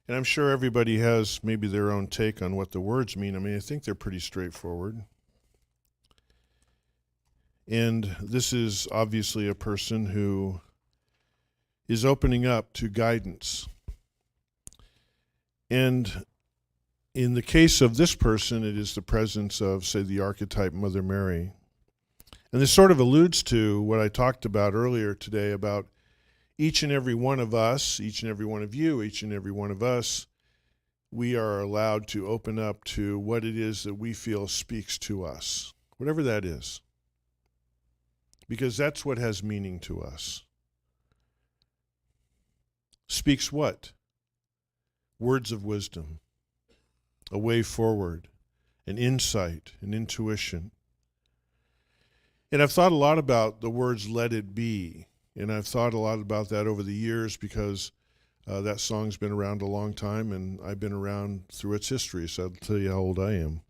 And I'm sure everybody has maybe their own take on what the words mean. I mean, I think they're pretty straightforward. And this is obviously a person who is opening up to guidance. And in the case of this person, it is the presence of, say, the archetype Mother Mary. And this sort of alludes to what I talked about earlier today about each and every one of us, each and every one of you, each and every one of us, we are allowed to open up to what it is that we feel speaks to us, whatever that is. Because that's what has meaning to us. Speaks what? Words of wisdom, a way forward, an insight, an intuition. And I've thought a lot about the words "let it be," and I've thought a lot about that over the years because that song's been around a long time, and I've been around through its history, so I'll tell you how old I am.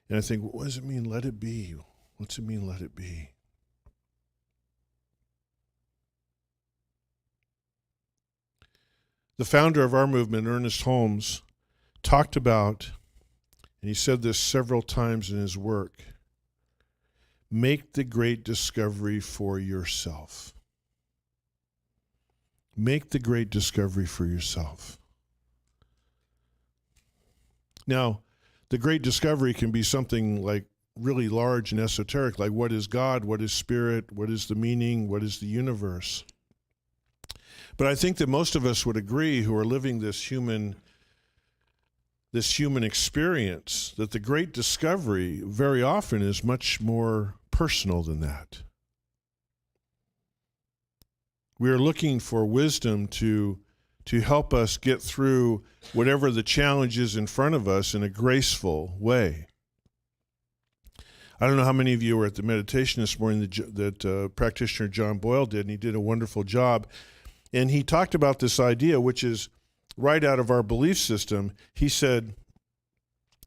And I think, what does it mean, let it be? What's it mean, let it be? The founder of our movement, Ernest Holmes, talked about, and he said this several times in his work, make the great discovery for yourself. Make the great discovery for yourself. Now, the great discovery can be something like really large and esoteric, like what is God, what is spirit, what is the meaning, what is the universe. But I think that most of us would agree who are living this human experience that the great discovery very often is much more personal than that. We are looking for wisdom to help us get through whatever the challenge is in front of us in a graceful way. I don't know how many of you were at the meditation this morning that practitioner John Boyle did, and he did a wonderful job. And he talked about this idea, which is right out of our belief system. He said,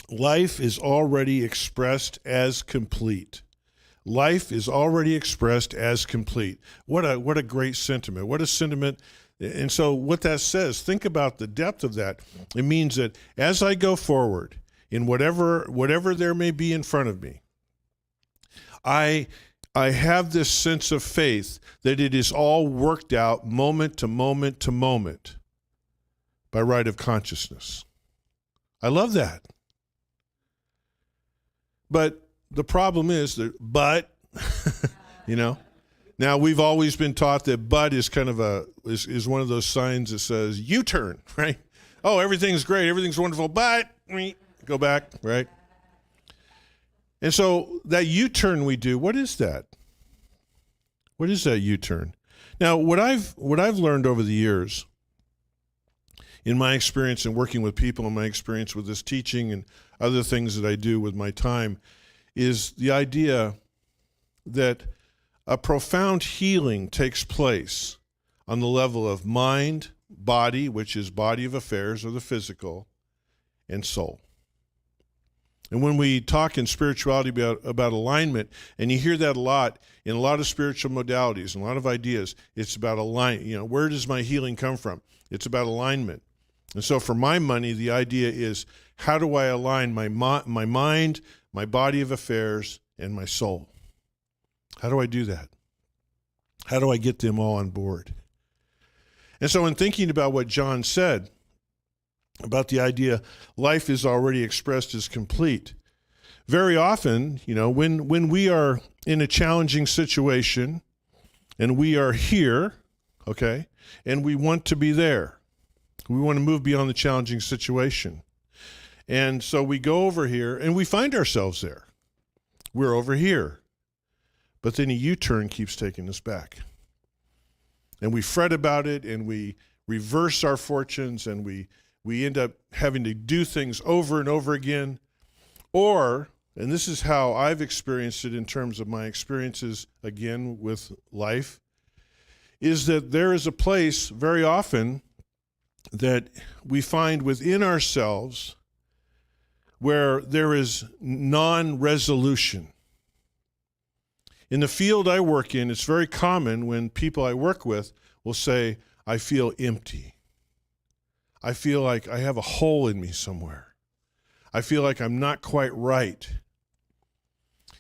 life is already expressed as complete. Life is already expressed as complete. What a great sentiment. What a sentiment. And so what that says, think about the depth of that. It means that as I go forward in whatever there may be in front of me, I have this sense of faith that it is all worked out moment to moment to moment by right of consciousness. I love that. But the problem is that, now we've always been taught that but is kind of is one of those signs that says U-turn, right? Oh, everything's great, everything's wonderful, but go back, right? And so that U-turn we do, what is that? What is that U-turn? Now, what I've learned over the years, in my experience in working with people, in my experience with this teaching and other things that I do with my time, is the idea that a profound healing takes place on the level of mind, body, which is body of affairs or the physical, and soul. And when we talk in spirituality about alignment, and you hear that a lot in a lot of spiritual modalities and a lot of ideas, it's about alignment. Where does my healing come from? It's about alignment. And so for my money, the idea is, how do I align my mind, my body of affairs, and my soul? How do I do that? How do I get them all on board? And so in thinking about what John said, about the idea life is already expressed as complete. Very often, when we are in a challenging situation and we are here, okay, and we want to be there. We want to move beyond the challenging situation. And so we go over here and we find ourselves there. We're over here. But then a U-turn keeps taking us back. And we fret about it and we reverse our fortunes and we end up having to do things over and over again. Or, and this is how I've experienced it in terms of my experiences, again, with life, is that there is a place very often that we find within ourselves where there is non-resolution. In the field I work in, it's very common when people I work with will say, I feel empty. I feel like I have a hole in me somewhere. I feel like I'm not quite right.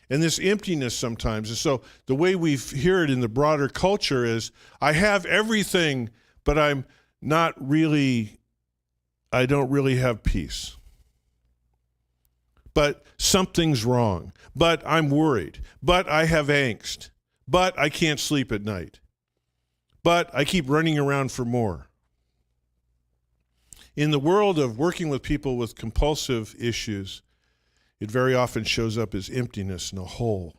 And this emptiness sometimes, and so the way we hear it in the broader culture is, I have everything, but I don't really have peace. But something's wrong. But I'm worried. But I have angst. But I can't sleep at night. But I keep running around for more. In the world of working with people with compulsive issues, it very often shows up as emptiness and a hole.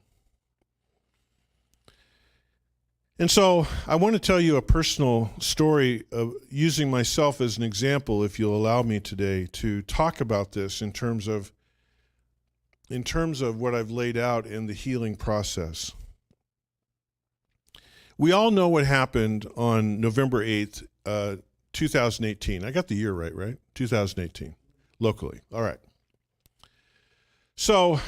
And so I want to tell you a personal story of using myself as an example, if you'll allow me today, to talk about this in terms of what I've laid out in the healing process. We all know what happened on November 8th, 2018. I got the year right? 2018, locally. All right. So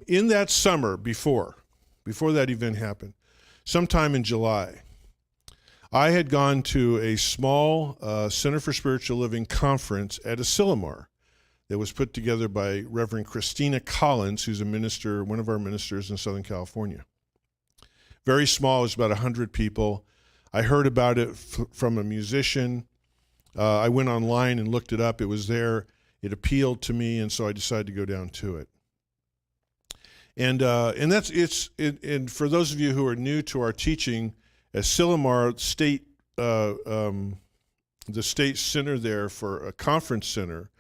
in that summer before that event happened, sometime in July, I had gone to a small Center for Spiritual Living conference at Asilomar that was put together by Reverend Christina Collins, who's a minister, one of our ministers in Southern California. Very small, it was about 100 people. I heard about it from a musician. I went online and looked it up. It was there. It appealed to me, and so I decided to go down to it. And for those of you who are new to our teaching, Asilomar State, the state center there for a conference center,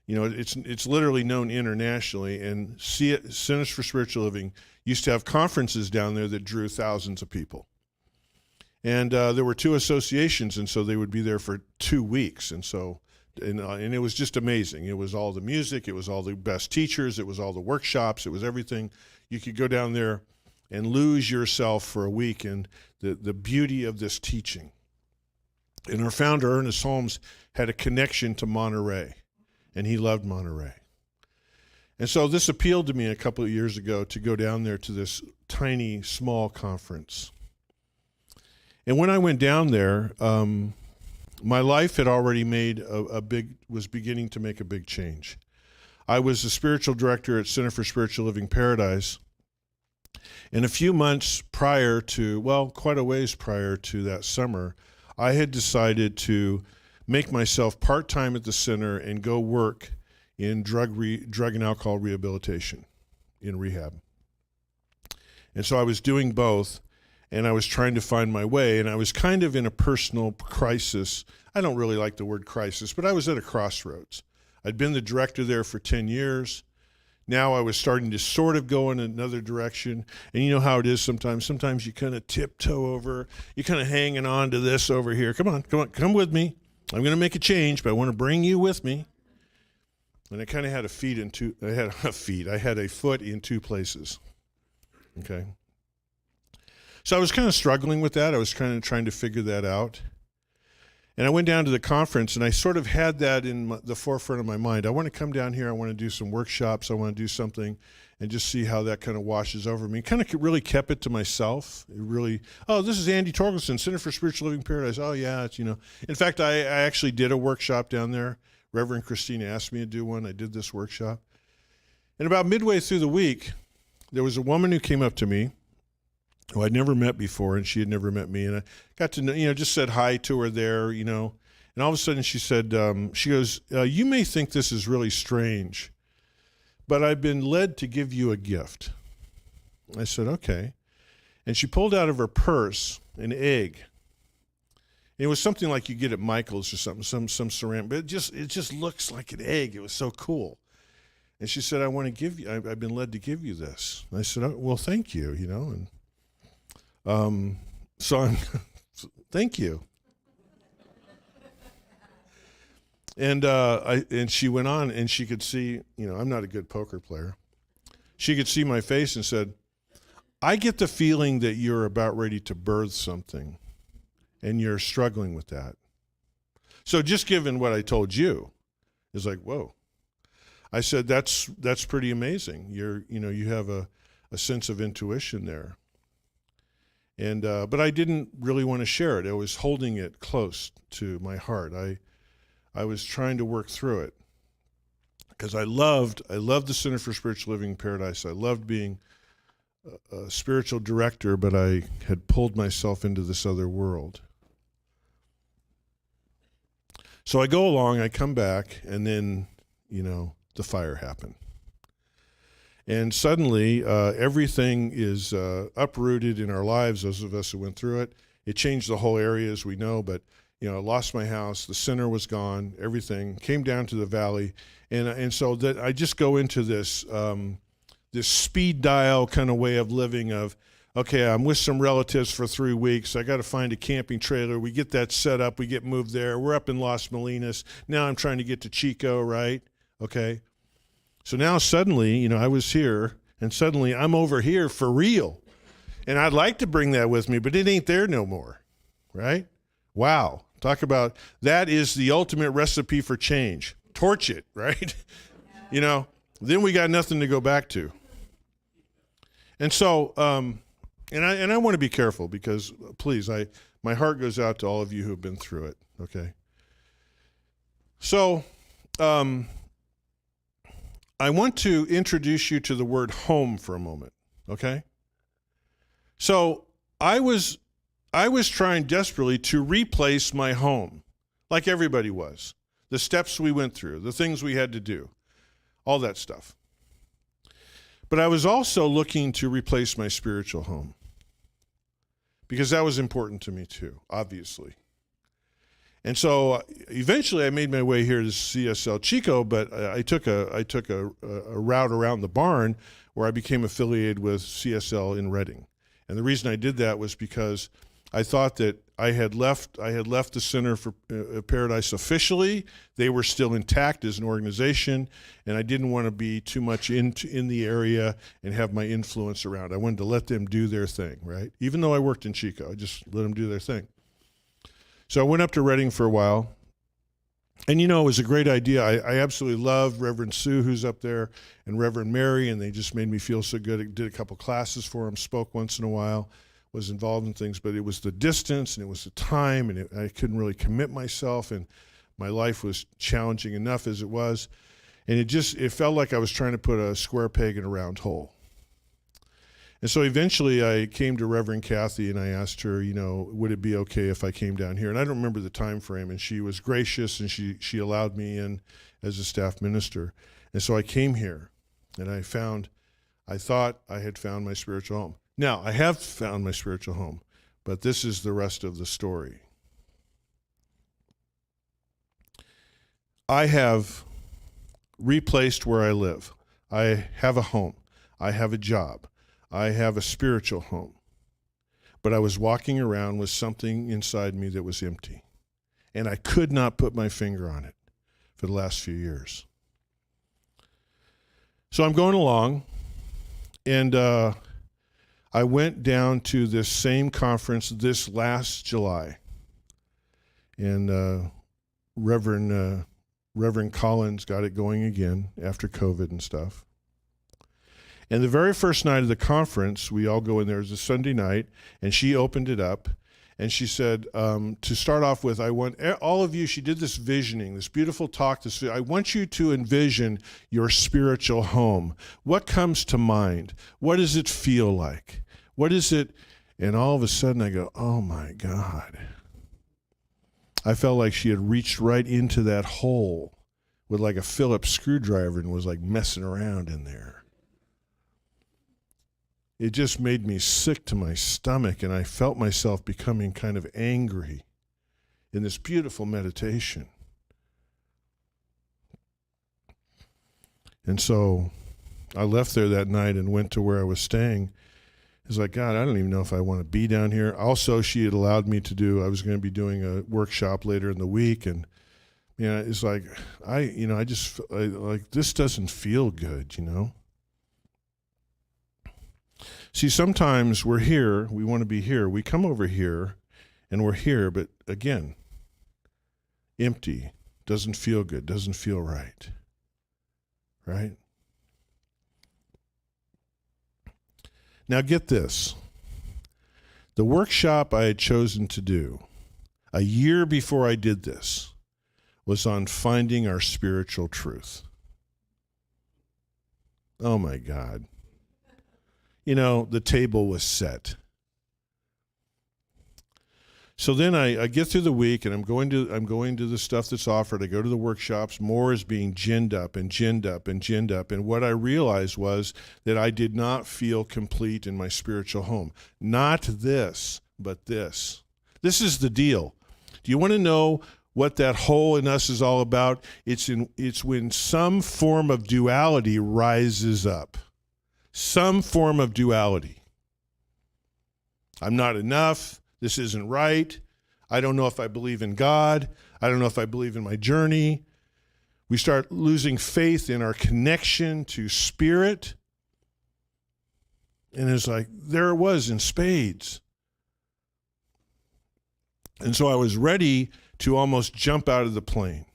it's literally known internationally. And Centers for Spiritual Living used to have conferences down there that drew thousands of people. And there were two associations, and so they would be there for 2 weeks. And so, and it was just amazing. It was all the music, it was all the best teachers, it was all the workshops, it was everything. You could go down there and lose yourself for a week in the beauty of this teaching. And our founder, Ernest Holmes, had a connection to Monterey, and he loved Monterey. And so this appealed to me a couple of years ago to go down there to this tiny, small conference. And when I went down there, my life had already made was beginning to make a big change. I was the spiritual director at Center for Spiritual Living Paradise. And a few months prior to, quite a ways prior to that summer, I had decided to make myself part-time at the center and go work in drug and alcohol rehabilitation, in rehab. And so I was doing both, and I was trying to find my way, and I was kind of in a personal crisis. I don't really like the word crisis, but I was at a crossroads. I'd been the director there for 10 years. Now I was starting to sort of go in another direction. And you know how it is sometimes. Sometimes you kind of tiptoe over. You're kind of hanging on to this over here. Come on, come with me. I'm going to make a change, but I want to bring you with me. And I kind of had I had a foot in two places. Okay. So I was kind of struggling with that. I was kind of trying to figure that out. And I went down to the conference, and I sort of had that in the forefront of my mind. I want to come down here. I want to do some workshops. I want to do something and just see how that kind of washes over me. Kind of really kept it to myself. It really, this is Andy Torkelson, Center for Spiritual Living Paradise. Oh, yeah, it's. In fact, I actually did a workshop down there. Reverend Christina asked me to do one. I did this workshop. And about midway through the week, there was a woman who came up to me who I'd never met before, and she had never met me. And I got to know, just said hi to her there, and all of a sudden she said, she goes, you may think this is really strange, but I've been led to give you a gift. I said, okay. And she pulled out of her purse an egg. It was something like you get at Michael's or something, some ceramic, but it just looks like an egg. It was so cool. And she said, I want to give you, I've been led to give you this. And I said, oh, well, thank you, and so I'm, thank you. And she went on, and she could see, I'm not a good poker player. She could see my face and said, I get the feeling that you're about ready to birth something, and you're struggling with that. So just given what I told you, it's like, whoa. I said, that's pretty amazing. You have a sense of intuition there. And but I didn't really want to share it. I was holding it close to my heart. I I was trying to work through it because I loved the Center for Spiritual Living in Paradise. I loved being a spiritual director, but I had pulled myself into this other world. So I go along, I come back, and then, the fire happened. And suddenly, everything is uprooted in our lives, those of us who went through it. It changed the whole area, as we know, but, I lost my house, the center was gone, everything, came down to the valley. And so that I just go into this this speed dial kind of way of living of, okay, I'm with some relatives for 3 weeks. I got to find a camping trailer. We get that set up. We get moved there. We're up in Las Molinas. Now I'm trying to get to Chico, right? Okay. So now suddenly, I was here, and suddenly I'm over here for real. And I'd like to bring that with me, but it ain't there no more, right? Wow. Talk about, that is the ultimate recipe for change. Torch it, right? Then we got nothing to go back to. And so, and I want to be careful because, please, my heart goes out to all of you who have been through it, okay? So, I want to introduce you to the word home for a moment, okay? So, I was trying desperately to replace my home, like everybody was. The steps we went through, the things we had to do, all that stuff. But I was also looking to replace my spiritual home because that was important to me too, obviously. And so eventually I made my way here to CSL Chico, but I took a route around the barn where I became affiliated with CSL in Redding. And the reason I did that was because I thought that I had left the Center for Paradise officially. They were still intact as an organization, and I didn't want to be too much in the area and have my influence around. I wanted to let them do their thing, right? Even though I worked in Chico, I just let them do their thing. So I went up to Redding for a while, and it was a great idea. I absolutely loved Reverend Sue, who's up there, and Reverend Mary, and they just made me feel so good. I did a couple classes for them, spoke once in a while, was involved in things, but it was the distance and it was the time, and I couldn't really commit myself, and my life was challenging enough as it was, and it felt like I was trying to put a square peg in a round hole. And so eventually I came to Reverend Kathy and I asked her, would it be okay if I came down here? And I don't remember the time frame, and she was gracious, and she allowed me in as a staff minister. And so I came here, and I thought I had found my spiritual home. Now, I have found my spiritual home, but this is the rest of the story. I have replaced where I live. I have a home. I have a job. I have a spiritual home. But I was walking around with something inside me that was empty, and I could not put my finger on it for the last few years. So I'm going along, and I went down to this same conference this last July, and Reverend Collins got it going again after COVID and stuff. And the very first night of the conference, we all go in there. It was a Sunday night, and she opened it up, and she said, to start off with, I want all of you, she did this visioning, this beautiful talk. I want you to envision your spiritual home. What comes to mind? What does it feel like? What is it? And all of a sudden I go, oh my God. I felt like she had reached right into that hole with like a Phillips screwdriver and was like messing around in there. It just made me sick to my stomach, and I felt myself becoming kind of angry in this beautiful meditation. And so I left there that night and went to where I was staying. It's like, God, I don't even know if I want to be down here. Also, she had allowed me to I was going to be doing a workshop later in the week, and it's like, like this doesn't feel good, See, sometimes we're here, we want to be here, we come over here, and we're here, but again, empty, doesn't feel good, doesn't feel right, right? Now get this, the workshop I had chosen to do a year before I did this was on finding our spiritual truth. Oh my God. You know, the table was set. So then I get through the week and I'm going to the stuff that's offered. I go to the workshops. More is being ginned up and ginned up and ginned up. And what I realized was that I did not feel complete in my spiritual home. Not this, but this. This is the deal. Do you want to know what that hole in us is all about? It's when some form of duality rises up. Some form of duality. I'm not enough. This isn't right. I don't know if I believe in God. I don't know if I believe in my journey. We start losing faith in our connection to spirit. And it's like, there it was in spades. And so I was ready to almost jump out of the plane.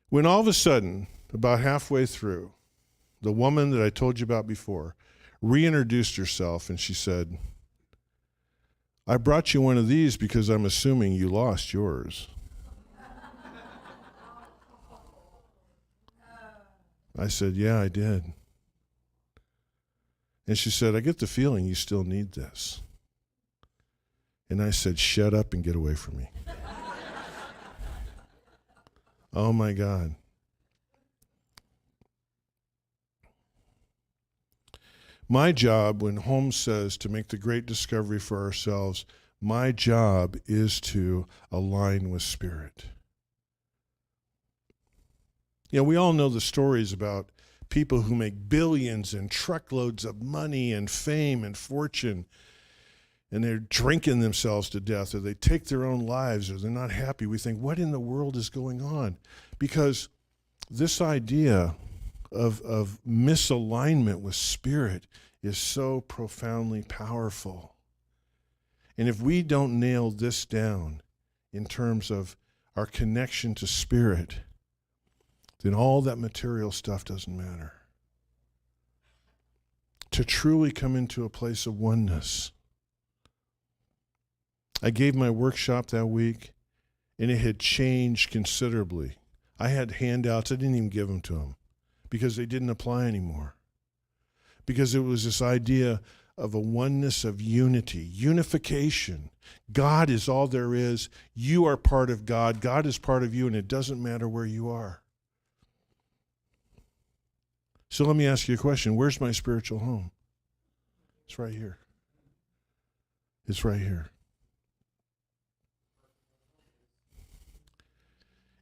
When all of a sudden, about halfway through, the woman that I told you about before reintroduced herself and she said, I brought you one of these because I'm assuming you lost yours. I said, yeah, I did. And she said, I get the feeling you still need this. And I said, shut up and get away from me. Oh my God. My job, when Holmes says to make the great discovery for ourselves, my job is to align with spirit. You know, we all know the stories about people who make billions and truckloads of money and fame and fortune, and they're drinking themselves to death, or they take their own lives, or they're not happy. We think, what in the world is going on? Because this idea of misalignment with spirit is so profoundly powerful. And if we don't nail this down in terms of our connection to spirit, then all that material stuff doesn't matter. To truly come into a place of oneness. I gave my workshop that week, and it had changed considerably. I had handouts. I didn't even give them to them because they didn't apply anymore. Because it was this idea of a oneness of unity, unification. God is all there is. You are part of God. God is part of you, and it doesn't matter where you are. So let me ask you a question. Where's my spiritual home? It's right here. It's right here.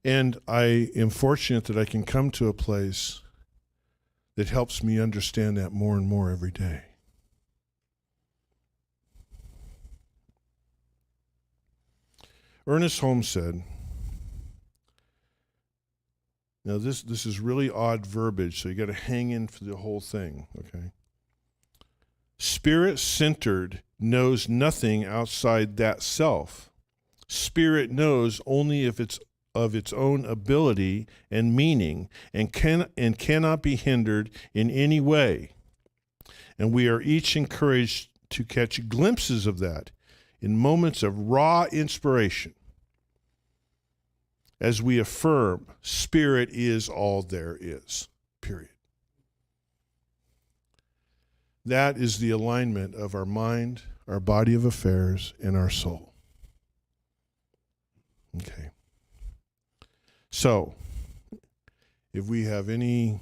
And I am fortunate that I can come to a place that helps me understand that more and more every day. Ernest Holmes said, now this is really odd verbiage, so you got to hang in for the whole thing, okay? Spirit-centered knows nothing outside that self. Spirit knows only if it's of its own ability and meaning, and cannot be hindered in any way. And we are each encouraged to catch glimpses of that in moments of raw inspiration as we affirm spirit is all there is, period. That is the alignment of our mind, our body of affairs, and our soul. Okay. So, if we have any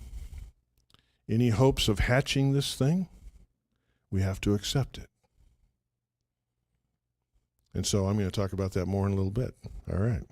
hopes of hatching this thing, we have to accept it. And so I'm going to talk about that more in a little bit. All right.